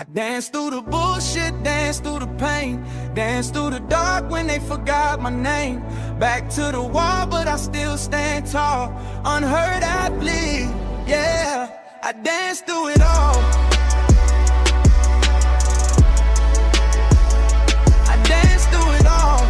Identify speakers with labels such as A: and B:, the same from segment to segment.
A: I danced through the bullshit, danced through the pain, danced through the dark when they forgot my name. Back to the wall, but I still stand tall. Unheard athlete, yeah. I danced through it all. I danced through it all.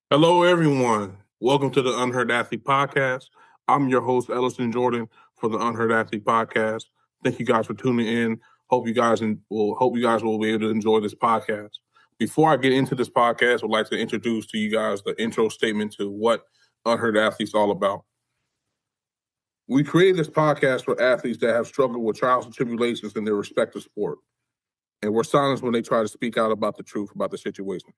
B: Hello, everyone. Welcome to the Unheard Athlete Podcast. I'm your host, Ellison Jordan, for the Unheard Athlete Podcast. Thank you guys for tuning in. Hope you guys will be able to enjoy this podcast. Before I get into this podcast, I'd like to introduce to you guys the intro statement to what Unheard Athletes is all about. We created this podcast for athletes that have struggled with trials and tribulations in their respective sport, and we're silenced when they try to speak out about the truth about the situation.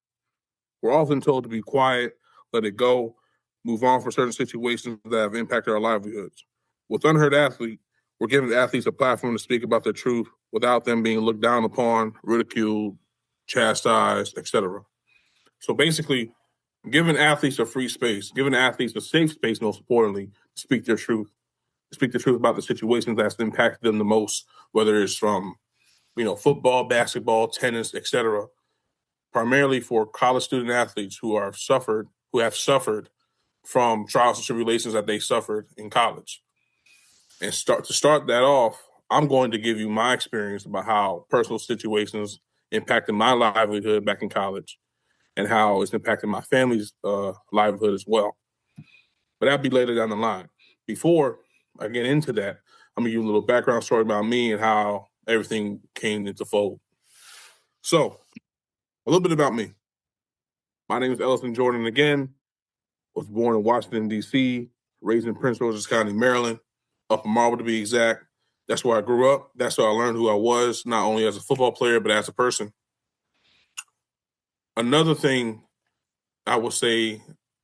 B: We're often told to be quiet, let it go, move on for certain situations that have impacted our livelihoods. With Unheard Athlete, we're giving athletes a platform to speak about their truth without them being looked down upon, ridiculed, chastised, etc. So basically, giving athletes a free space, giving athletes a safe space, most importantly, to speak their truth, speak the truth about the situations that's impacted them the most, whether it's from, football, basketball, tennis, etc. Primarily for college student athletes who have suffered from trials and tribulations that they suffered in college. And to start that off, I'm going to give you my experience about how personal situations impacted my livelihood back in college and how it's impacted my family's livelihood as well. But that'll be later down the line. Before I get into that, I'm going to give you a little background story about me and how everything came into fold. So, a little bit about me. My name is Ellison Jordan again. Was born in Washington, D.C., raised in Prince George's County, Maryland, Upper Marlboro to be exact. That's where I grew up. That's where I learned who I was, not only as a football player, but as a person. Another thing I would say,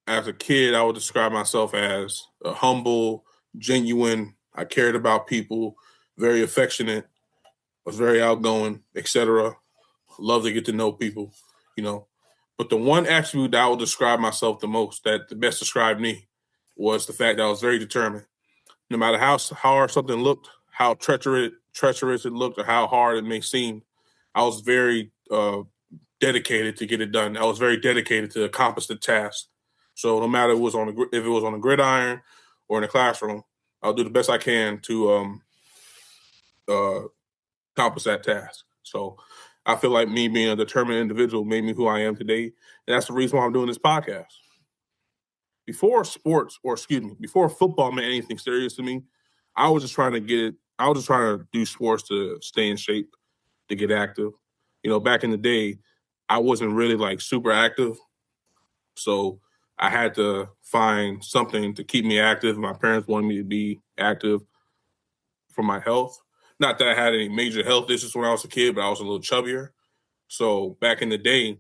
B: as a kid, I would describe myself as a humble, genuine. I cared about people, very affectionate, was very outgoing, etc. Love to get to know people, But the one attribute that I would describe myself the most, that the best described me, was the fact that I was very determined. No matter how hard something looked, how treacherous it looked, or how hard it may seem, I was very dedicated to get it done. I was very dedicated to accomplish the task. So no matter if it was on a gridiron or in a classroom, I'll do the best I can to accomplish that task. So I feel like me being a determined individual made me who I am today. And that's the reason why I'm doing this podcast. Before football meant anything serious to me, I was just trying to do sports to stay in shape, to get active. Back in the day, I wasn't really super active. So I had to find something to keep me active. My parents wanted me to be active for my health. Not that I had any major health issues when I was a kid, but I was a little chubbier. So back in the day,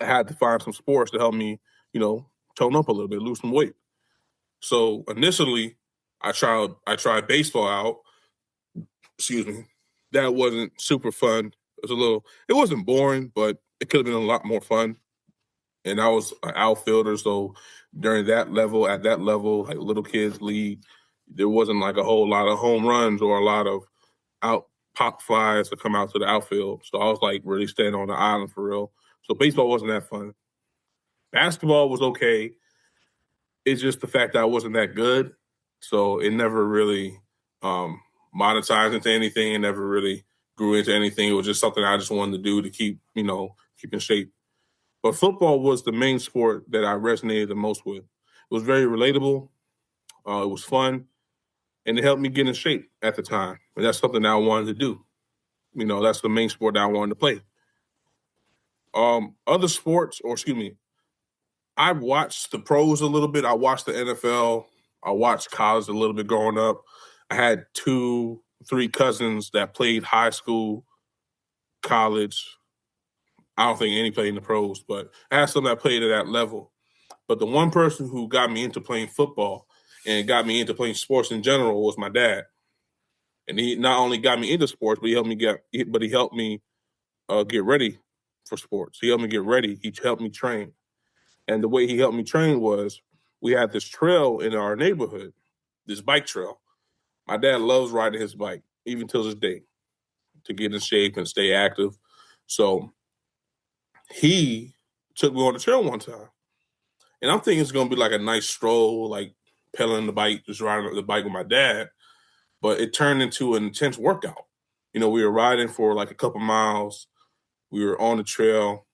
B: I had to find some sports to help me, tone up a little bit, lose some weight. So initially, I tried baseball out. Excuse me. That wasn't super fun. It wasn't boring, but it could have been a lot more fun. And I was an outfielder, so at that level, like little kids league, there wasn't a whole lot of home runs or a lot of out pop flies to come out to the outfield. So I was really standing on the island for real. So baseball wasn't that fun. Basketball was okay. It's just the fact that I wasn't that good. So it never really monetized into anything. It never really grew into anything. It was just something I just wanted to do to keep in shape. But football was the main sport that I resonated the most with. It was very relatable. It was fun. And it helped me get in shape at the time. And that's something that I wanted to do. That's the main sport that I wanted to play. Other sports, I watched the pros a little bit. I watched the NFL. I watched college a little bit growing up. I had 2-3 cousins that played high school, college. I don't think any played in the pros, but I had some that played at that level. But the one person who got me into playing football and got me into playing sports in general was my dad. And he not only got me into sports, but he helped me get ready for sports. He helped me get ready. He helped me train. And the way he helped me train was we had this trail in our neighborhood, this bike trail. My dad loves riding his bike, even till this day, to get in shape and stay active. So he took me on the trail one time. And I'm thinking it's going to be like a nice stroll, like pedaling the bike, just riding the bike with my dad. But it turned into an intense workout. We were riding for like a couple miles. We were on the trail.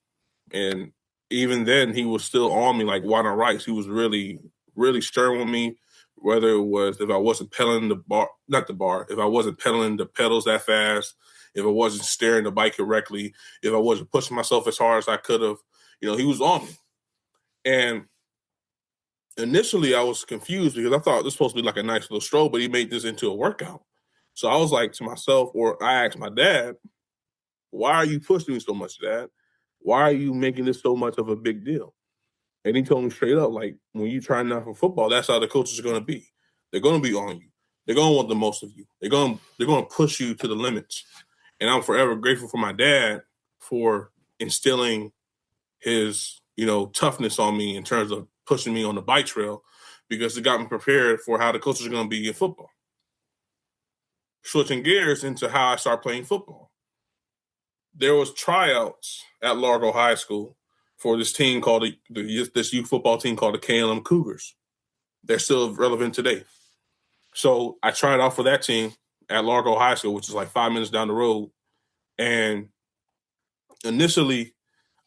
B: And even then, he was still on me like water and rice. He was really, really stern with me, whether it was if I wasn't pedaling if I wasn't pedaling the pedals that fast, if I wasn't steering the bike correctly, if I wasn't pushing myself as hard as I could have, he was on me. And initially, I was confused because I thought this was supposed to be like a nice little stroll, but he made this into a workout. So I was like to myself, or I asked my dad, why are you pushing me so much, Dad? Why are you making this so much of a big deal? And he told me straight up, like, when you try out for football, that's how the coaches are going to be. They're going to be on you. They're going to want the most of you. They're going to push you to the limits. And I'm forever grateful for my dad for instilling his, toughness on me in terms of pushing me on the bike trail, because it got me prepared for how the coaches are going to be in football. Switching gears into how I started playing football. There was tryouts at Largo High School for this team called this youth football team called the KLM Cougars. They're still relevant today. So I tried out for that team at Largo High School, which is like 5 minutes down the road. And initially,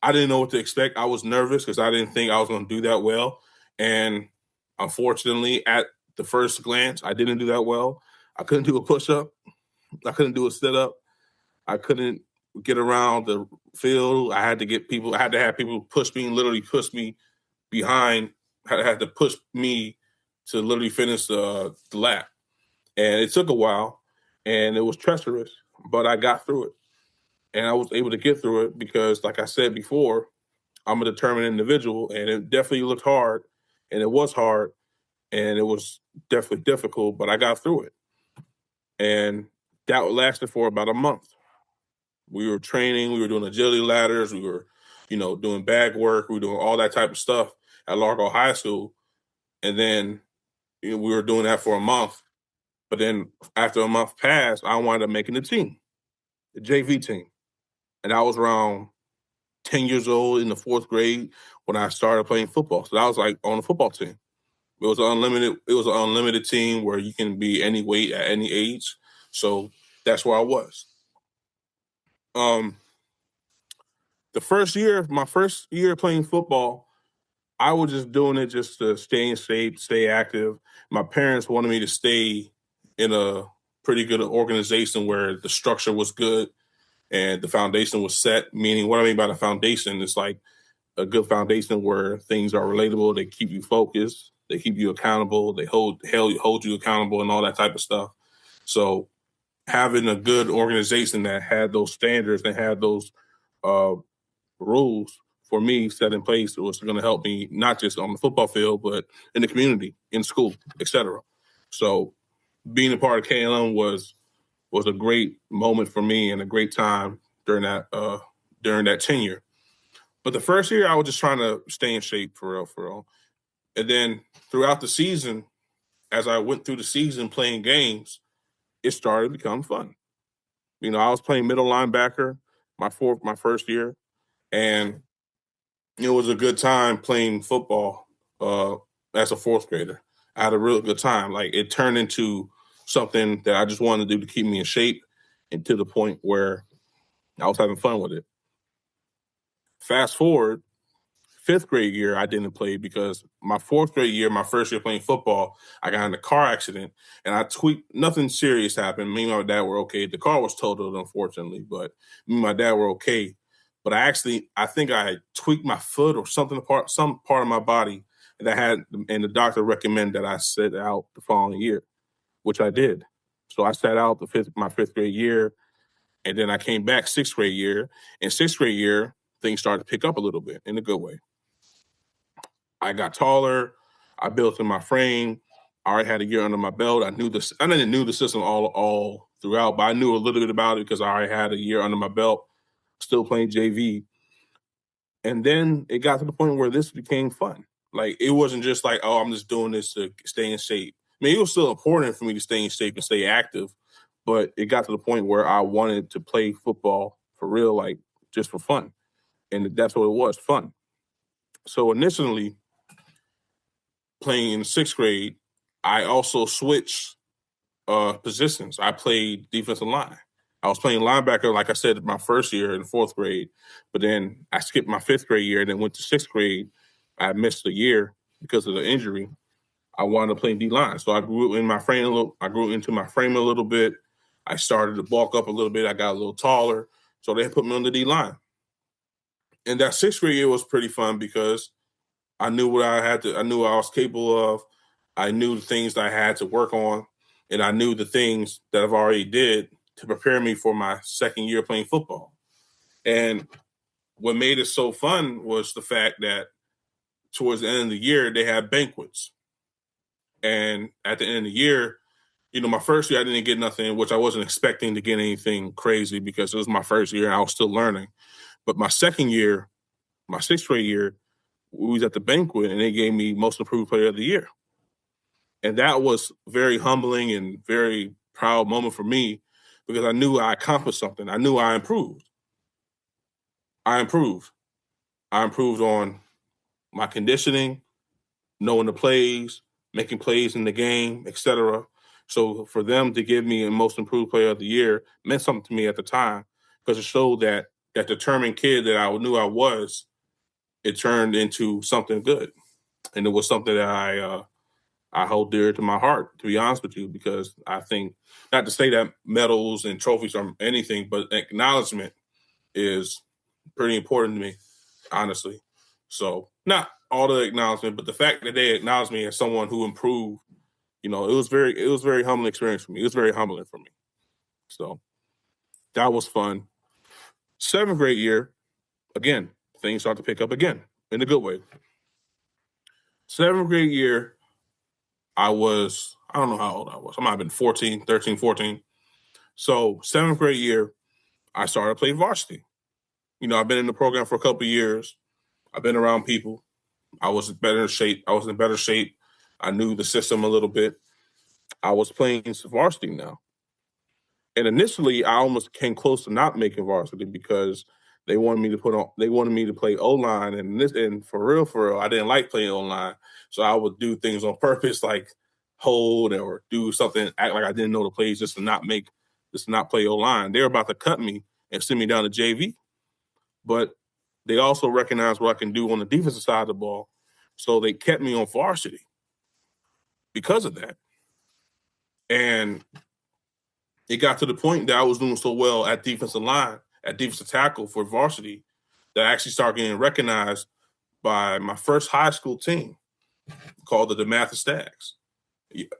B: I didn't know what to expect. I was nervous because I didn't think I was going to do that well. And unfortunately, at the first glance, I didn't do that well. I couldn't do a push-up. I couldn't do a sit-up. I couldn't get around the field. I had to have people literally push me behind. I had to push me to literally finish the lap. And it took a while, and it was treacherous, but I got through it. And I was able to get through it because, like I said before, I'm a determined individual, and it definitely looked hard, and it was hard, and it was definitely difficult, but I got through it. And that lasted for about a month. We were training, we were doing agility ladders, we were, doing bag work, we were doing all that type of stuff at Largo High School. And then we were doing that for a month. But then after a month passed, I wound up making the team, the JV team. And I was around 10 years old in the 4th grade when I started playing football. So I was like on a football team. It was an unlimited team where you can be any weight at any age. So that's where I was. My first year playing football, I was just doing it just to stay in shape, stay active. My parents wanted me to stay in a pretty good organization where the structure was good and the foundation was set. Meaning, what I mean by the foundation is like a good foundation where things are relatable. They keep you focused. They keep you accountable. They hold you accountable and all that type of stuff. So having a good organization that had those standards and had those rules for me set in place was going to help me not just on the football field, but in the community, in school, etc. So being a part of KLM was a great moment for me and a great time during that tenure. But the first year, I was just trying to stay in shape for real. And then throughout the season, as I went through the season playing games, it started to become fun. I was playing middle linebacker my first year, and it was a good time playing football as a 4th grader. I had a real good time. Like, it turned into something that I just wanted to do to keep me in shape, and to the point where I was having fun with it. Fast forward, 5th grade year, I didn't play because my 4th grade year, my first year playing football, I got in a car accident and I tweaked. Nothing serious happened. Me and my dad were okay. The car was totaled, unfortunately, but me and my dad were okay. But I think I tweaked my foot or some part of my body and the doctor recommended that I sit out the following year, which I did. So I sat out my 5th grade year, and then I came back 6th grade year. In 6th grade year, things started to pick up a little bit in a good way. I got taller. I built in my frame. I already had a year under my belt. I didn't know the system all throughout, but I knew a little bit about it because I already had a year under my belt, still playing JV. And then it got to the point where this became fun. Like, it wasn't just like, oh, I'm just doing this to stay in shape. I mean, it was still important for me to stay in shape and stay active, but it got to the point where I wanted to play football for real, like just for fun. And that's what it was, fun. So initially, playing in sixth grade, I also switched positions. I played defensive line. I was playing linebacker, like I said, my first year in fourth grade, but then I skipped my fifth grade year and then went to sixth grade. I missed a year because of the injury. I wanted to play D line, so I grew in my frame a little. I grew into my frame a little bit. I started to bulk up a little bit. I got a little taller, so they put me on the D line. And that sixth grade year was pretty fun because I knew what I had to. I knew what I was capable of. I knew the things that I had to work on, and I knew the things that I've already did to prepare me for my second year playing football. And what made it so fun was the fact that towards the end of the year they had banquets, and at the end of the year, my first year I didn't get nothing, which I wasn't expecting to get anything crazy because it was my first year and I was still learning. But my second year, my sixth grade year, we was at the banquet and they gave me most improved player of the year. And that was very humbling and very proud moment for me because I knew I accomplished something. I knew I improved. I improved. I improved on my conditioning, knowing the plays, making plays in the game, etc. So for them to give me a most improved player of the year meant something to me at the time because it showed that that determined kid that I knew I was, it turned into something good. And it was something that I hold dear to my heart, to be honest with you, because I think, not to say that medals and trophies are anything, but acknowledgement is pretty important to me, honestly. So not all the acknowledgement, but the fact that they acknowledged me as someone who improved, it was very humbling experience for me. It was very humbling for me. So that was fun. Seventh grade year, again, things start to pick up again in a good way. Seventh grade year, I don't know how old I was. I might have been 14, 13, 14. So seventh grade year, I started playing varsity. I've been in the program for a couple of years. I've been around people. I was in better shape. I knew the system a little bit. I was playing varsity now. And initially, I almost came close to not making varsity because they wanted me to play O-line, and for real, I didn't like playing O-line. So I would do things on purpose, like hold or do something, act like I didn't know the plays just to not play O-line. They were about to cut me and send me down to JV. But they also recognized what I can do on the defensive side of the ball. So they kept me on varsity because of that. And it got to the point that I was doing so well at defensive line, at defensive tackle for varsity, that I actually started getting recognized by my first high school team called the DeMatha Stags.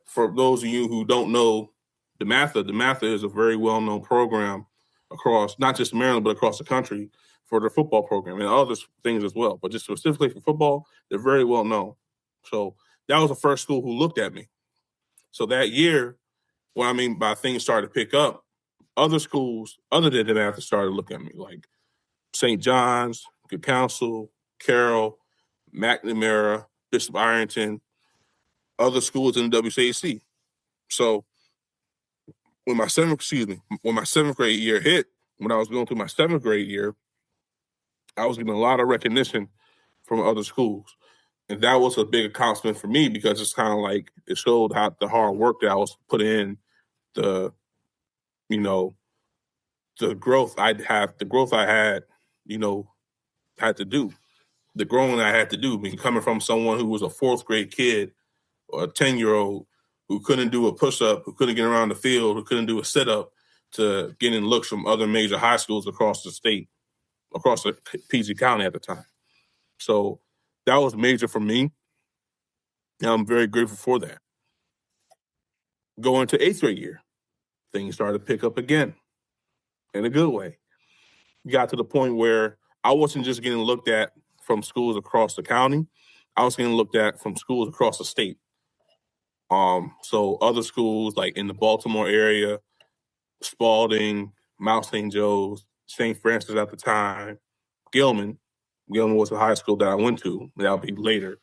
B: For those of you who don't know DeMatha is a very well-known program across not just Maryland, but across the country for their football program and other things as well. But just specifically for football, they're very well known. So that was the first school who looked at me. So that year, what I mean by things started to pick up, other schools other than DeMatha started looking at me, like St. John's, Good Counsel, Carroll, McNamara, Bishop Ironton, other schools in the WCAC. So when my seventh grade year hit, when I was going through my seventh grade year, I was getting a lot of recognition from other schools. And that was a big accomplishment for me because it's kind of like it showed how the hard work that I was putting in, the growth I had, had to do, the growing I had to do. I mean, coming from someone who was a fourth grade kid or a 10-year-old who couldn't do a push-up, who couldn't get around the field, who couldn't do a sit-up, to getting looks from other major high schools across the state, across the PG County at the time. So that was major for me, and I'm very grateful for that. Going to eighth grade year, things started to pick up again in a good way. Got to the point where I wasn't just getting looked at from schools across the county. I was getting looked at from schools across the state. So other schools like in the Baltimore area, Spalding, Mount St. Joe's, St. Francis at the time, Gilman. Gilman was the high school that I went to. That'll be later.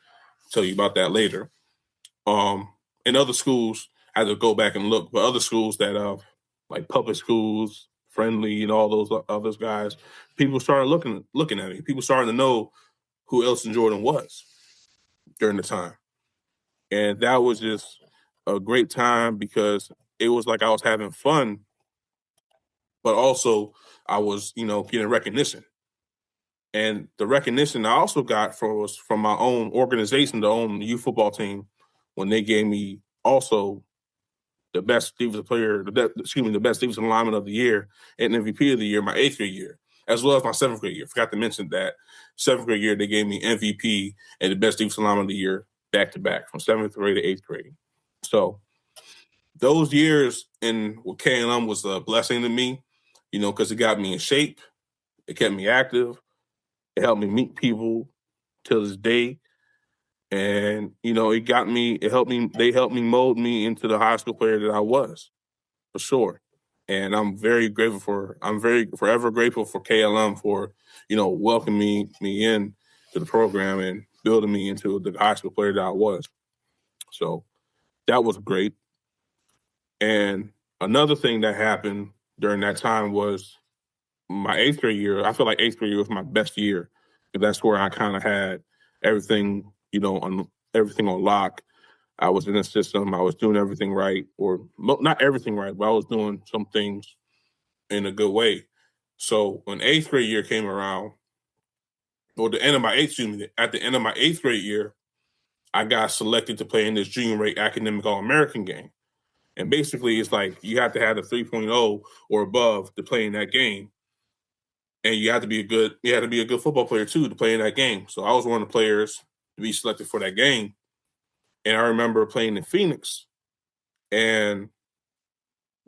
B: tell you about that later. In other schools, I had to go back and look, but other schools that like public schools, Friendly, and all those other guys, people started looking at me. People started to know who Ellison Jordan was during the time. And that was just a great time because it was like I was having fun, but also I was, getting recognition. And the recognition I also got was from my own organization, the own youth football team, when they gave me also the best defensive player, the best defensive lineman of the year and MVP of the year, my 8th grade year, as well as my 7th grade year. Forgot to mention that 7th grade year, they gave me MVP and the best defensive lineman of the year back to back from 7th grade to 8th grade. So those years with KLM was a blessing to me, because it got me in shape. It kept me active. It helped me meet people till this day. And, they helped me mold me into the high school player that I was, for sure. And I'm forever grateful for KLM for, welcoming me in to the program and building me into the high school player that I was. So that was great. And another thing that happened during that time was my 8th grade year. I feel like 8th grade year was my best year. That's where I kind of had everything, everything on lock. I was in the system. I was doing everything right, or not everything right, but I was doing some things in a good way. So when 8th grade year came around, or at the end of my 8th grade year, I got selected to play in this junior rate academic All-American game. And basically, it's like you have to have a 3.0 or above to play in that game. And you had to be a good football player too to play in that game. So I was one of the players to be selected for that game. And I remember playing in Phoenix and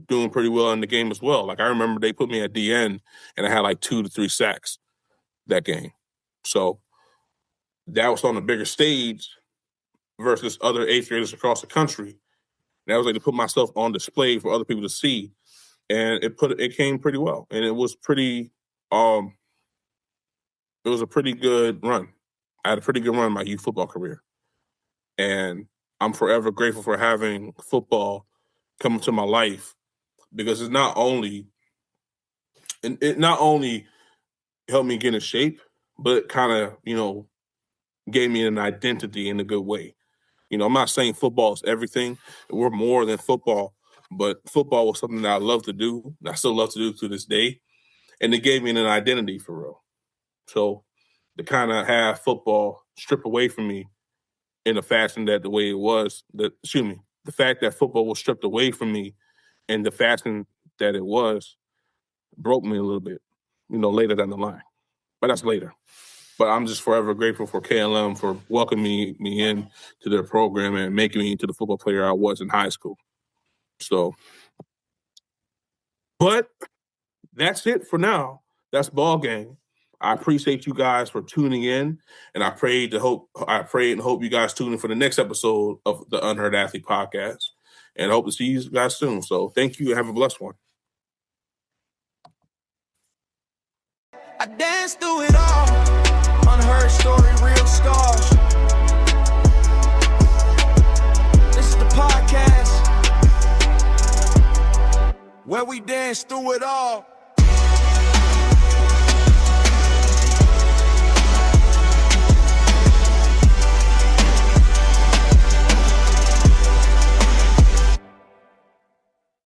B: doing pretty well in the game as well. Like I remember they put me at DN and I had like 2 to 3 sacks that game. So that was on a bigger stage versus other 8th graders across the country. And I was like to put myself on display for other people to see. And it came pretty well. And it was it was a pretty good run. I had a pretty good run in my youth football career. And I'm forever grateful for having football come into my life because it not only helped me get in shape, but it kind of, gave me an identity in a good way. I'm not saying football is everything. We're more than football, but football was something that I love to do. I still love to do to this day. And it gave me an identity for real. So to kind of have football stripped away from me in a fashion that the way it was, the fact that football was stripped away from me in the fashion that it was broke me a little bit, later down the line. But that's later. But I'm just forever grateful for KLM for welcoming me in to their program and making me into the football player I was in high school. So, but that's it for now. That's ball game. I appreciate you guys for tuning in, and I pray and hope you guys tune in for the next episode of the Unheard Athlete Podcast, and hope to see you guys soon. So thank you and have a blessed one.
A: I danced through it all. Unheard story, real scars. This is the podcast where we dance through it all.